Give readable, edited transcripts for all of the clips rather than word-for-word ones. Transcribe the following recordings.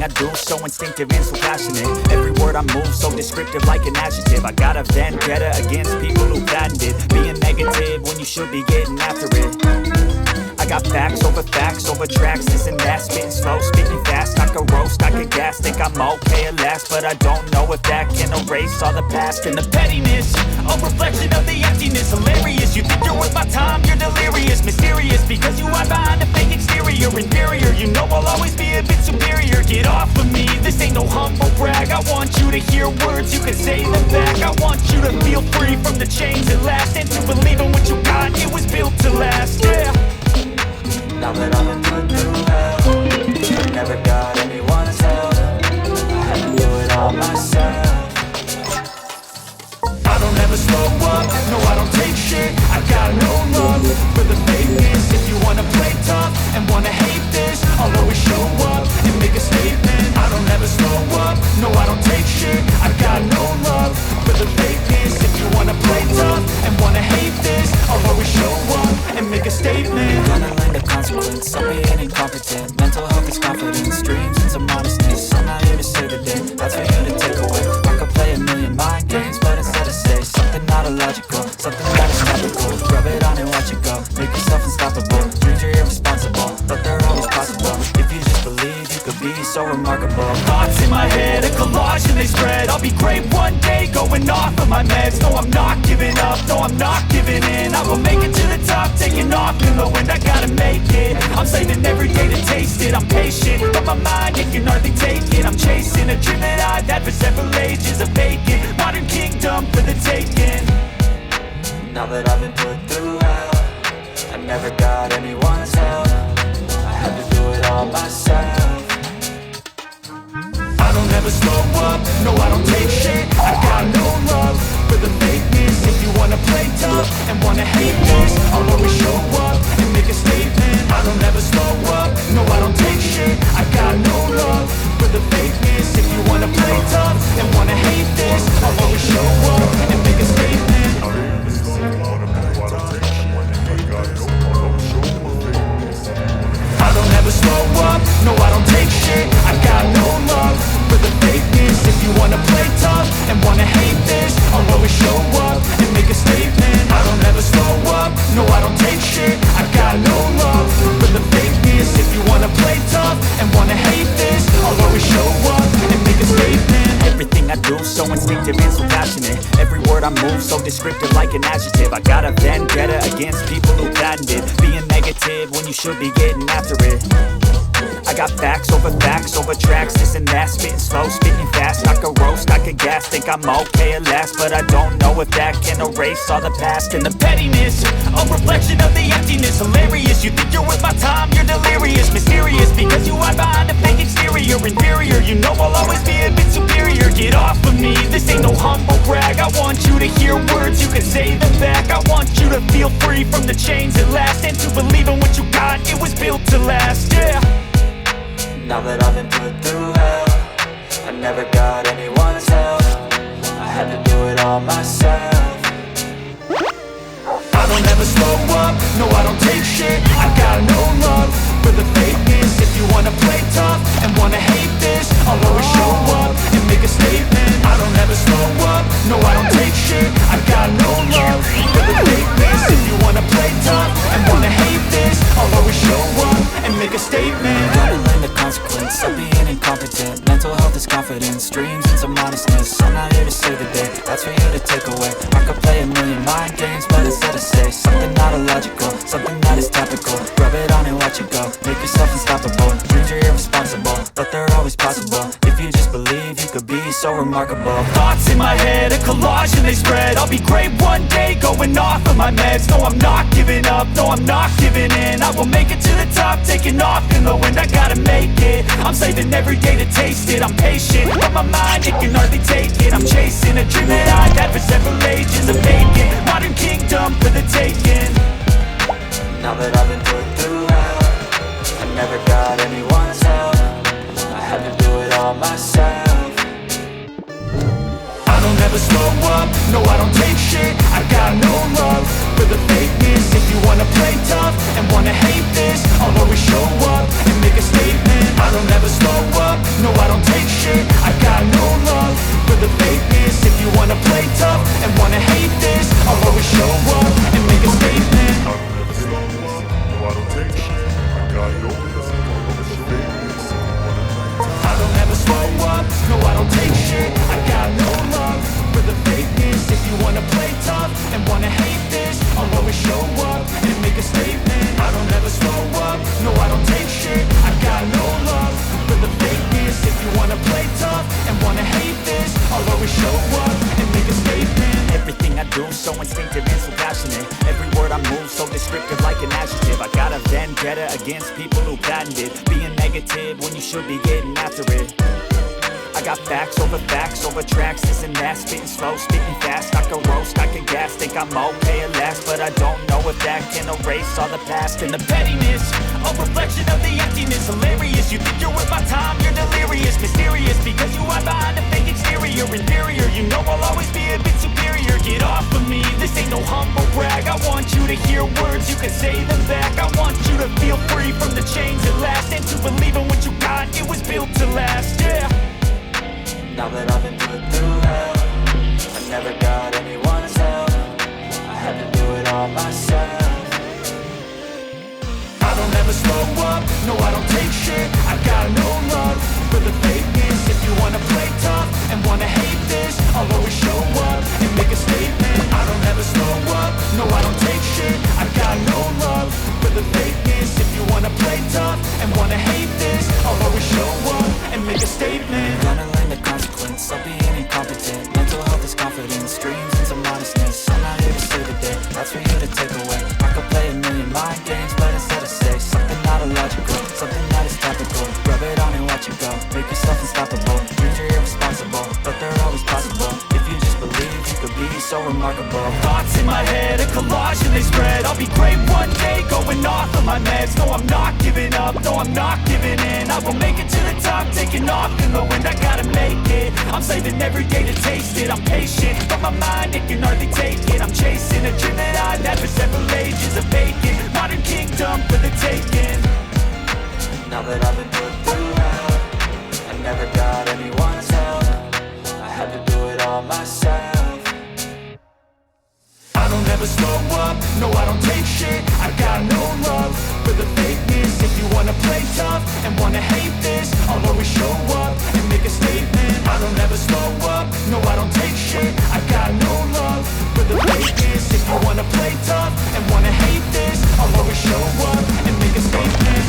Everything I do, so instinctive and so passionate. Every word I move, so descriptive like an adjective. I got a vendetta against people who patented being negative when you should be getting after it. I got facts over tracks, this and that. Spitting slow, speaking fast, I could roast, I could gas. Think I'm okay at last, but I don't know if that can erase all the past. And the pettiness, a reflection of the emptiness. Hilarious, you think you're worth my time, you're delirious. Mysterious, because you hide behind a fake exterior. Inferior, you know I'll always be a bit superior. Get off of me, this ain't no humble brag. I want you to hear words, you can say them back. I want you to feel free from the chains at last, and to believe in what you got, it was built to last, yeah. Now that I've been put through hell, I never got anyone's help. I had to do it all myself. I don't ever slow up, no I don't take shit. I got no love for the fakeness. If you wanna play tough and wanna hate this, I'll always show up and make a statement. I don't ever slow up, no I don't take shit. I got no love for the fakeness. If you wanna play tough and wanna hate this, I'll always show up and make a statement. You're gonna learn the consequence of being incompetent. Mental health is confidence, dreams and some modestness. I'm not here to say today, that's for you to take away. I could play a million mind games, but instead I say something not illogical, something that is topical. Rub it on and watch it go, make yourself unstoppable. Dreams are irresponsible, but they're always possible. If you just believe, you could be so remarkable. Thoughts in my head, a collage and they spread. I'll be great one day, going off of my meds. No, I'm not giving up, no, I'm not giving in. I will make it to the top, taking off in the wind. I gotta make it, I'm saving every day to taste it. I'm patient, but my mind, it can hardly take it. I'm chasing a dream that I've had for several ages. A vacant, modern kingdom for the taking. Now that I've been put through hell, I never got anyone's help. I had to do it all myself. I don't ever slow up, no I don't take shit. I got no love for the fakeness. If you wanna play tough and wanna hate this, I'll always show up and make a statement. I don't ever slow up, no I don't take shit. I got no love for the fakeness. If you wanna play tough and wanna hate this, I'll always show up and make a statement. I don't ever slow up, no I don't take shit. I got no love for the fakeness. If you wanna play tough and wanna hate this, I'll always show up and make a statement. I don't ever slow up, no I don't take shit. I got no love for the fakeness. If you wanna play tough and wanna hate this, I'll always show up and make a statement. Everything I do, so instinctive and so passionate. Every word I move, so descriptive like an adjective. I got a vendetta against people who patented being negative when you should be getting after it. I got facts over tracks, this and that. Spitting slow, speaking fast, I could roast, I could gas. Think I'm okay at last, but I don't know if that can erase all the past. And the pettiness, a reflection of the emptiness. Hilarious, you think you're worth my time, you're delirious. Mysterious, because you hide behind a fake exterior. Inferior, you know I'll always be a bit superior. Get off of me, this ain't no humble brag. I want you to hear words, you can say them back. I want you to feel free from the chains at last, and to believe in what you got, it was built to last, yeah. Now that I've been put through hell, I never got anyone's help. I had to do it all myself. I don't ever slow up, no I don't take shit. I got no love for the fakeness. If you wanna play tough and wanna hate this, I'll always show up and make a statement. I don't ever slow up, no I don't take shit. I got no love for the fakeness. If you wanna play tough and wanna hate this, I'll always show up and make a statement. Gotta learn the consequence of being incompetent. Mental health is confidence, dreams and some modestness. I'm not here to save the day, that's for you to take away. I could play a million mind games, but instead I say something not illogical, something that is topical. Rub it on and watch it go, make yourself unstoppable. Dreams are irresponsible, but they're always possible. If you just believe, you could be so remarkable. Thoughts in my head, a collage and they spread. I'll be great one day, going off of my meds. No, I'm not giving up, no, I'm not giving in. I will make it to the top, taking off in the wind. I gotta make it, I'm saving every day to taste it. I'm patient, but my mind, it can hardly take it. I'm chasing a dream that I've had for several ages. A vacant, modern kingdom for the taking. Now that I've been put through hell, I never got anyone's help. I had to do it all myself. I don't ever slow up, no I don't take shit. I got no love for the fakeness. If you wanna play tough and wanna hate this, I'll always show up and make a statement. I don't ever slow up, no I don't take shit. I got no love for the fakeness. If you wanna play tough and wanna hate this, I'll always show up and make a statement. I don't ever slow up, no I don't take shit. I got no love for the fakeness. If you wanna play tough and wanna hate this, I'll always show up and make a statement. Everything I do so instinctive and so passionate. Every word I move so descriptive like an adjective. I got a vendetta against people who patented being negative when you should be getting after it. I got facts over tracks, this and that. Spitting slow, spitting fast, I can roast, I can gas. Think I'm okay at last, but I don't know if that can erase all the past. And the pettiness, a reflection of the emptiness. Hilarious, you think you're worth my time, you're delirious. Mysterious, because you hide behind a fake exterior. Inferior, you know I'll always be a bit superior. Get off of me, this ain't no humble brag. I want you to hear words, you can say them back. I want you to feel free from the chains that last, and to believe in what you got, it was built to last, yeah. Now that I've been put through hell, I never got anyone's help. I had to do it all myself. I don't ever slow up, no I don't take shit. I got no love for the fakeness. If you wanna play tough and wanna hate this, I'll always show up and make a statement. I don't ever slow up, no I don't take shit. I got no love for the fakeness. If you wanna play tough and wanna hate this, I'll always show up and make a statement. Gonna learn the consequence of being incompetent. Mental health is confidence, dreams into modestness. I'm not here to save the day, that's for you to take away. I could play a million mind games, but instead I say something not illogical, something that is topical. Rub it on and watch it go, make yourself unstoppable. Dreams are irresponsible, but they're always possible. If you just believe, you could be so remarkable. Thoughts in my head, a collage and they spread. I'll be great one day, going off of my meds. No, I'm not giving up, no, I'm not giving in. I will make it to the top, taking off in the wind. I gotta make it, I'm saving every day to taste it. I'm patient, but my mind, it can hardly take it. I'm chasing a dream that I've had for several ages of vacant. Modern kingdom for the taking. Now that I've been put through hell, I never got anyone's help. I had to do it all myself. I don't ever slow up, no I don't take shit. I got no love for the fakeness. If you wanna play tough and wanna hate this, I'll always show up and make a statement. I don't ever slow up, no I don't take shit. I got no love for the fakeness. If you wanna play tough and wanna hate this, I'll always show up and make a statement.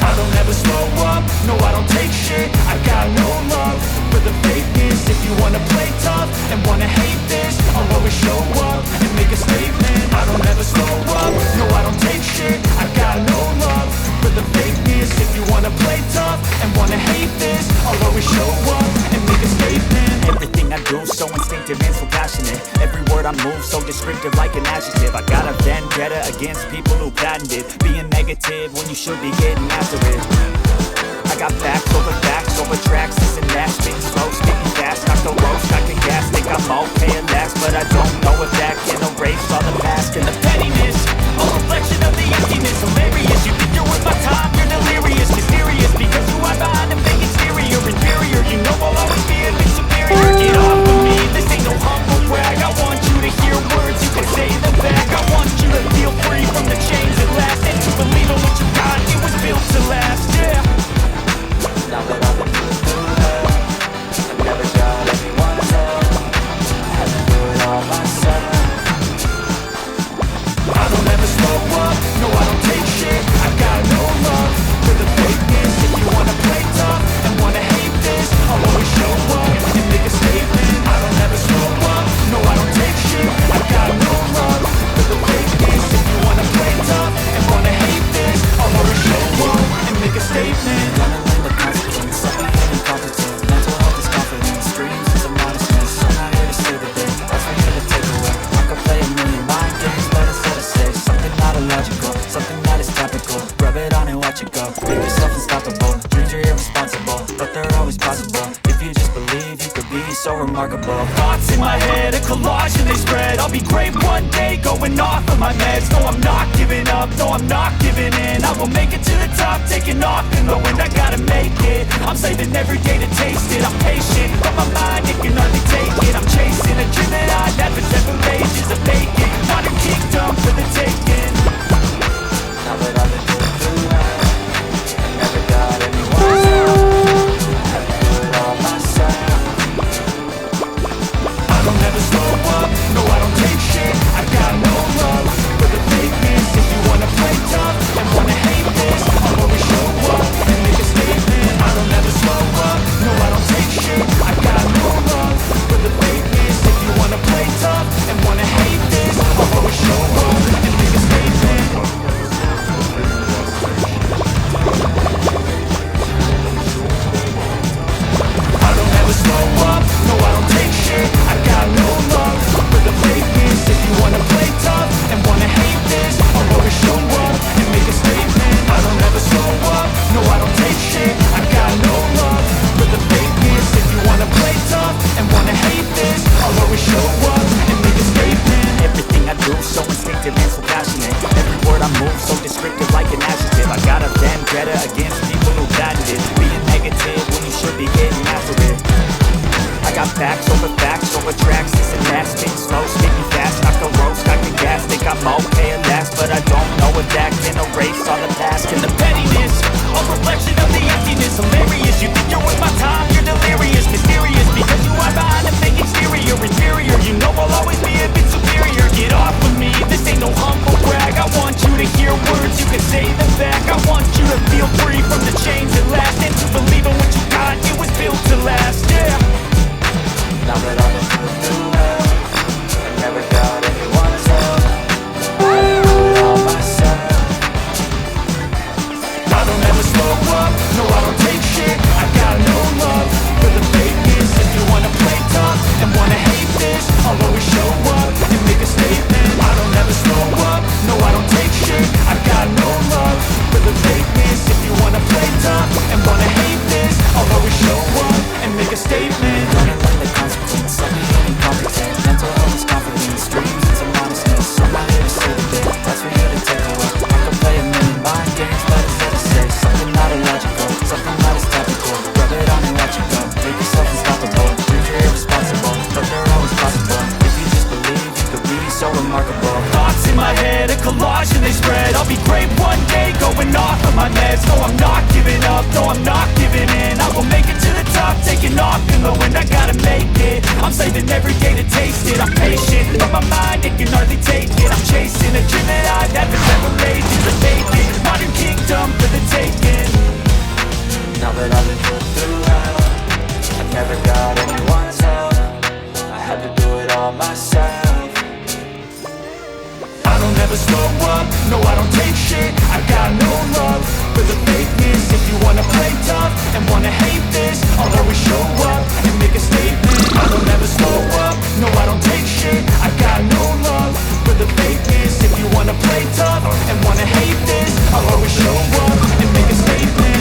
I don't ever slow up, no I don't take shit. I got no love for the fakeness. If you wanna play tough and wanna hate this, I'll always show up and make a statement. I don't ever slow up, no I don't take shit. I got no love for the fakeness. If you wanna play tough and wanna hate this, I'll always show up and make a statement. Everything I do so instinctive and so passionate. Every word I move so descriptive like an adjective. I got a vendetta against people who patented being negative when you should be getting after it. I got facts over tracks, this and that. Spitting slow, spitting fast, I can roast, I can gas. Think I'm okay at last, but I don't know if that can erase all the past. And the pettiness, a reflection of the emptiness. Hilarious, you think you're worth my time, you're delirious. Mysterious, because you hide behind a fake exterior. Inferior, you know I'll always be a bit superior. Get off of me, this ain't no humble brag. I want you to hear words, you can say them back. I want you to feel free from the chains that last, and to believe in what you got, it was built to last, yeah. Now that I've been put through hell, I never got anyone's help. I had to do it all myself. I don't ever slow up, no I don't take shit. I got no love for the fakeness. If you wanna play tough and wanna hate this, I'll always show up and make a statement. I don't ever slow up, no I don't take shit. I got no love for the fakeness. If you wanna play tough and wanna hate this, I'll always show up and make a statement. Gonna learn the consequence of being incompetent. Mental health is confidence, dreams into modestness. I'm not here to save the day, that's for you to take away. I could play a million mind games, but instead I say something not illogical, something that is topical. Rub it on and watch it go, make yourself unstoppable. Dreams are irresponsible, but they're always possible. If you just believe, you could be so remarkable. Thoughts in my head, a collage and they spread. I'll be great one day, going off of my meds. No, I'm not giving up, no, I'm not giving in. I will make it to the top, taking off in the wind. I gotta make it, I'm saving every day to taste it. I'm patient, but my mind, it can hardly take it. I'm chasing a dream that I've had for several ages of vacant. Modern kingdom for so remarkable. Thoughts in my head, a collage and they spread. I'll be great one day, going off of my meds. No, I'm not giving up, no, I'm not giving in. I will make it to the top, taking off in the wind. I gotta make it, I'm saving every day to taste it. I'm patient, but my mind, it can hardly take it. I'm chasing a dream that I've had for several ages. A vacant, modern kingdom for the taking. Now that I've been put through hell, I never got anyone's help. I had to do it all myself. I don't ever slow up, no I don't take shit. I got no love for the fakeness. If you wanna play tough and wanna hate this, I'll always show up and make a statement. I don't ever slow up, no I don't take shit. I got no love for the fakeness. If you wanna play tough and wanna hate this, I'll always show up and make a statement.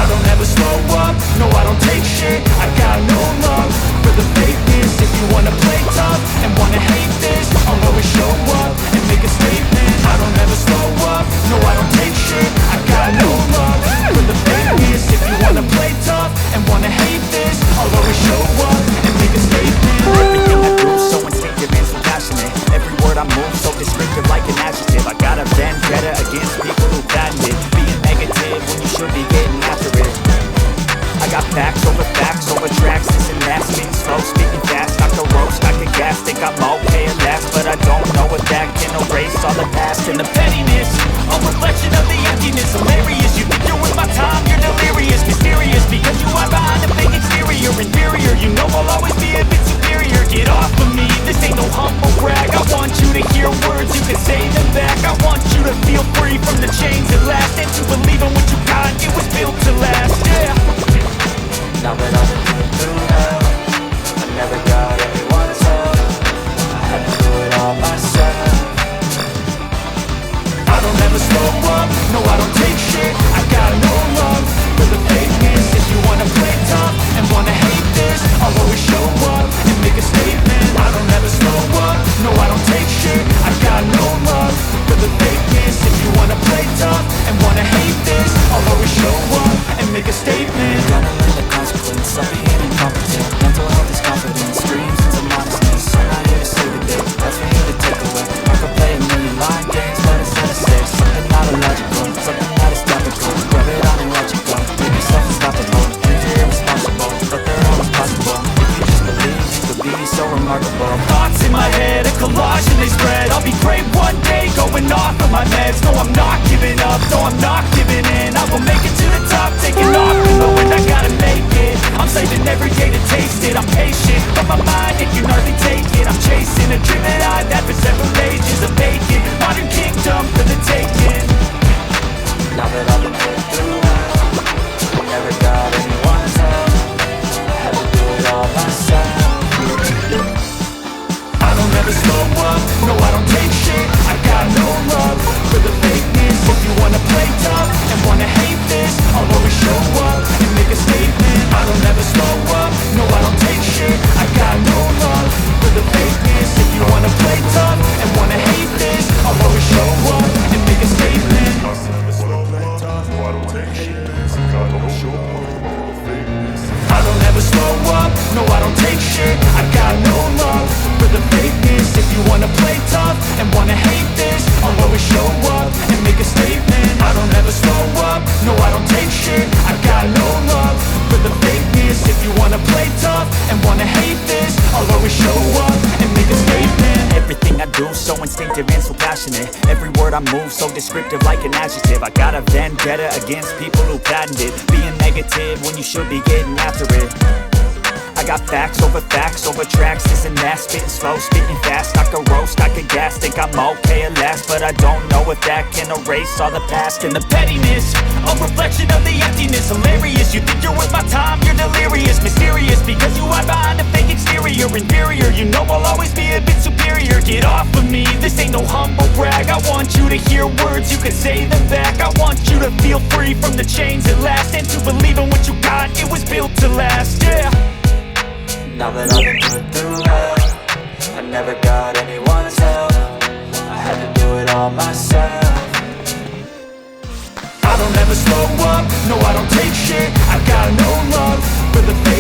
I don't ever slow up, no I don't take shit. I got no love for the fakeness. If you wanna play tough and wanna hate this, I'll always show up and make a statement. I don't ever slow up, no I don't take shit. I got no love for the fakeness. If you wanna play tough and wanna hate this, I'll always show up and make a statement. Everything I do so instinctive and so passionate. Every word I move so descriptive like an adjective. I got a vendetta against people who patent it. Being negative when you should be getting after it. I got facts over tracks, this and that. Speaking slow, speaking fast, not the roast, I can gas. Think I'm okay at last, but I don't know if that can erase all the past. And the pettiness, a reflection of the emptiness. Hilarious, you think you're worth my time, you're delirious. Mysterious, because you are behind a fake exterior. Inferior, you know I'll always be a bit superior. Get off of me, this ain't no humble brag. I want you to hear words, you can say them back. I want you to feel free from the chains that last, and to believe in what you got, it was built to last, yeah. Now that I've been put through hell, I never got anyone's help. I had to do it all myself. I don't ever slow up, no I don't take shit. I got no love for the fakeness. If you wanna play tough and wanna hate this, I'll always show up and make a statement. I don't ever slow up, no I don't take shit. I got no love for the fakeness. If you wanna play tough and wanna hate this, I'll always show up and make a statement. Gonna learn the consequence of being incompetent. Mental health is confidence, dreams into modestness. I'm not here to save the day, that's for you to take away. I could play a million mind games, but instead I say something not illogical, something that is topical. Rub it on and watch it go. Make yourself unstoppable. Dreams are irresponsible, but they're always possible. If you just believe, you could be so remarkable. Thoughts in my head, a collage and they spread. I'll be great one day, going off of my meds. No, I'm not giving up, no, I'm not giving in. I will make it to the top, taking off in the wind. I gotta make it, I'm saving every day to taste it. I'm patient, but my mind, it can hardly take it. I'm chasing a dream that I've had for several ages. A vacant, modern kingdom for the taking. Now that I've been put through hell, I never got anyone's help. I had to do it all myself. I don't ever slow up, no I don't take shit. I got no love for the fakeness. If you wanna play tough and wanna hate this, I'll always show up and make a statement. I don't ever slow up, no I don't take shit. I got no love for the fakeness. If you wanna play tough and wanna hate this, I'll always show up and make a statement. I don't ever slow up, no I don't take shit. I got no love for the fakeness. If you wanna play tough and wanna hate this, I'll always show up and make a statement. I don't ever slow up, no I don't take shit. I got no love for the fakeness. If you wanna play tough and wanna hate this, I'll always show up and make a statement. Everything I do so instinctive and so passionate. Every word I move so descriptive like an adjective. I got a vendetta against people who patented being negative when you should be getting after it. I got facts over tracks, this and that. Spitting slow, speaking fast, I could roast, I could gas. Think I'm okay at last, but I don't know if that can erase all the past. And the pettiness, a reflection of the emptiness. Hilarious, you think you're worth my time, you're delirious. Mysterious, because you hide behind a fake exterior. Inferior, you know I'll always be a bit superior. Get off of me, this ain't no humble brag. I want you to hear words, you can say them back. I want you to feel free from the chains that last, and to believe in what you got, it was built to last, yeah. Now that I've been put through hell, I never got anyone's help. I had to do it all myself. I don't ever slow up, no I don't take shit. I got no love for the fake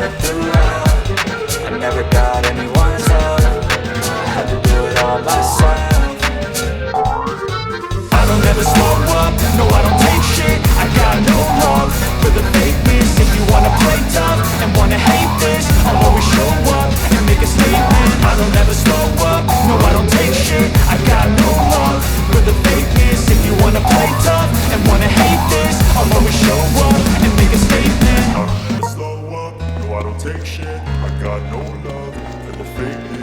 gotta do love. I never got anyone's love, had to do it all myself. I don't ever slow up, no I don't take shit. I got no love for the fakeness. If you wanna play tough and wanna hate this, I'll always show up and make a statement. I don't ever slow up, no I don't take shit. I got no love for the fakeness. If you wanna play tough and wanna hate this, I'll always show up and make a statement. I don't ever slow up, no I don't take shit. I got no love for the fakeness.